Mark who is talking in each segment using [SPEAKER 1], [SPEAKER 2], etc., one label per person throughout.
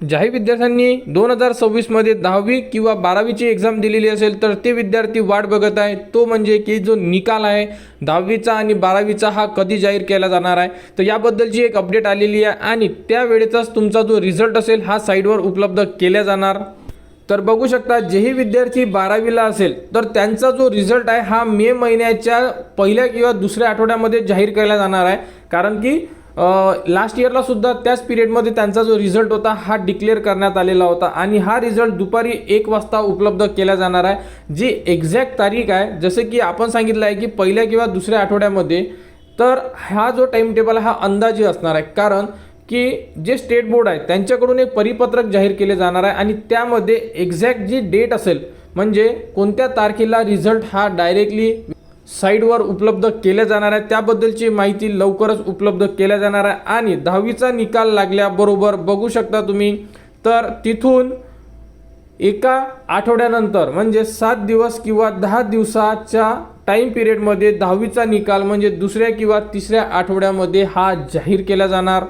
[SPEAKER 1] ज्याही विद्यार्थ्यांनी 2026 मध्ये 10वी किंवा 12वीची एक्झाम दिलेली असेल तर ते विद्यार्थी वाट बघत आहे, तो म्हणजे की जो निकाल आहे 10वीचा आणि 12वीचा हा कधी जाहीर केला जाणार आहे। तर याबद्दलची एक अपडेट आलेली आहे आणि त्यावेळेचाच तुमचा जो रिझल्ट असेल हा साईटवर उपलब्ध केला जाणार। तर बघू शकता, जेही विद्यार्थी 12वीला असेल तर त्यांचा जो रिझल्ट आहे हा मे महिन्याच्या पहिल्या किंवा दुसऱ्या आठवड्यामध्ये जाहीर केला जाणार आहे, कारण की लास्ट इयरला सुद्धा त्याच पिरियडमध्ये त्यांचा जो रिझल्ट होता हा डिक्लेअर करण्यात आलेला होता आणि हा रिझल्ट दुपारी 1 वाजता उपलब्ध केला जाणार आहे। जी एक्झॅक्ट तारीख आहे, जसे की आपण सांगितलं आहे की पहिल्या किंवा दुसऱ्या आठवड्यामध्ये, तर हा जो टाइम टेबल हा अंदाजे असणार आहे, कारण की जे स्टेट बोर्ड आहे त्यांच्याकडून एक परिपत्रक जाहीर केले जाणार आहे आणि त्यामध्ये एक्झॅक्ट जी डेट असेल, म्हणजे कोणत्या तारखेला रिझल्ट हा डायरेक्टली साईटवर उपलब्ध केल्या जाणार आहे त्याबद्दलची माहिती लवकरच उपलब्ध केल्या जाणार आहे। आणि 10वीचा निकाल लागल्याबरोबर बघू शकता तुम्ही, तर तिथून एका आठवड्यानंतर म्हणजे 7 दिवस किंवा 10 दिवसाच्या टाइम पिरियडमध्ये 10वीचा निकाल म्हणजे दुसऱ्या किंवा तिसऱ्या आठवड्यामध्ये हा जाहीर केला जाणार।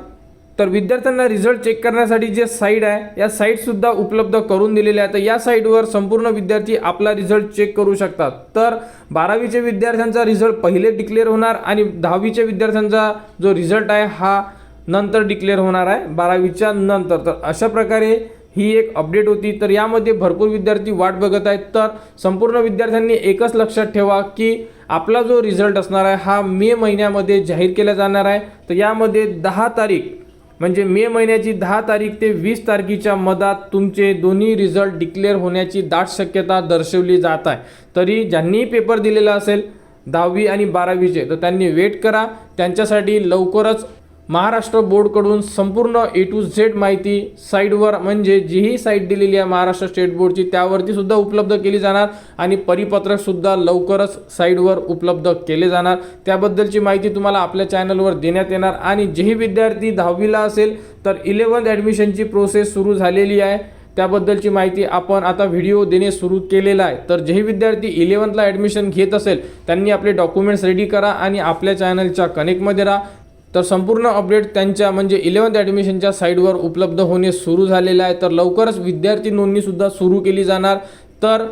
[SPEAKER 1] तर विद्यार्थ्यांना रिझल्ट चेक करण्यासाठी जे साईट आहे या साईटसुद्धा उपलब्ध करून दिलेल्या आहे। तर या साईटवर संपूर्ण विद्यार्थी आपला रिझल्ट चेक करू शकतात। तर 12वीचे विद्यार्थ्यांचा रिझल्ट पहिले डिक्लेअर होणार आणि 10वीच्या विद्यार्थ्यांचा जो रिझल्ट आहे हा नंतर डिक्लेअर होणार आहे 12वीच्या नंतर। तर अशा प्रकारे ही एक अपडेट होती। तर यामध्ये भरपूर विद्यार्थी वाट बघत आहेत। तर संपूर्ण विद्यार्थ्यांनी एकच लक्षात ठेवा की आपला जो रिझल्ट असणार आहे हा मे महिन्यामध्ये जाहीर केला जाणार आहे। तर यामध्ये 10 तारीख म्हणजे मे महिन्याची 10 तारीख ते 20 तारखेच्या मधात तुमचे दोन्ही रिझल्ट डिक्लेअर होण्याची दाट शक्यता दर्शवली जात आहे। तरी ज्यांनी पेपर दिलेला असेल 10वी आणि 12वीचे तर त्यांनी वेट करा, त्यांच्यासाठी लवकरच महाराष्ट्र बोर्डकडून संपूर्ण A to Z माहिती साईटवर, म्हणजे जीही साईट दिलेली आहे महाराष्ट्र स्टेट बोर्डची त्यावरती सुद्धा उपलब्ध केली जाणार आणि परिपत्रक सुद्धा लवकरच साईटवर उपलब्ध केले जाणार। त्याबद्दलची माहिती तुम्हाला आपल्या चॅनलवर देण्यात येणार। आणि जेही विद्यार्थी 10वीला असेल तर 11th ॲडमिशनची प्रोसेस सुरू झालेली आहे, त्याबद्दलची माहिती आपण आता व्हिडिओ देणे सुरू केलेला आहे। तर जेही विद्यार्थी 11thला ॲडमिशन घेत असेल त्यांनी आपले डॉक्युमेंट्स रेडी करा आणि आपल्या चॅनलच्या कनेक्टमध्ये राहा। तर संपूर्ण अपडेट त्यांच्या म्हणजे 11th ॲडमिशनच्या साईटवर उपलब्ध होणे सुरू झालेलं आहे। तर लवकरच विद्यार्थी नोंदणीसुद्धा सुरू केली जाणार। तर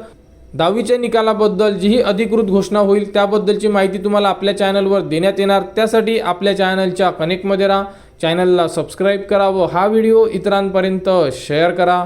[SPEAKER 1] 10वीच्या निकालाबद्दल जीही अधिकृत घोषणा होईल त्याबद्दलची माहिती तुम्हाला आपल्या चॅनलवर देण्यात येणार। त्यासाठी आपल्या चॅनलच्या कनेक्टमध्ये राहा, चॅनलला सबस्क्राईब करा व हा व्हिडिओ इतरांपर्यंत शेअर करा।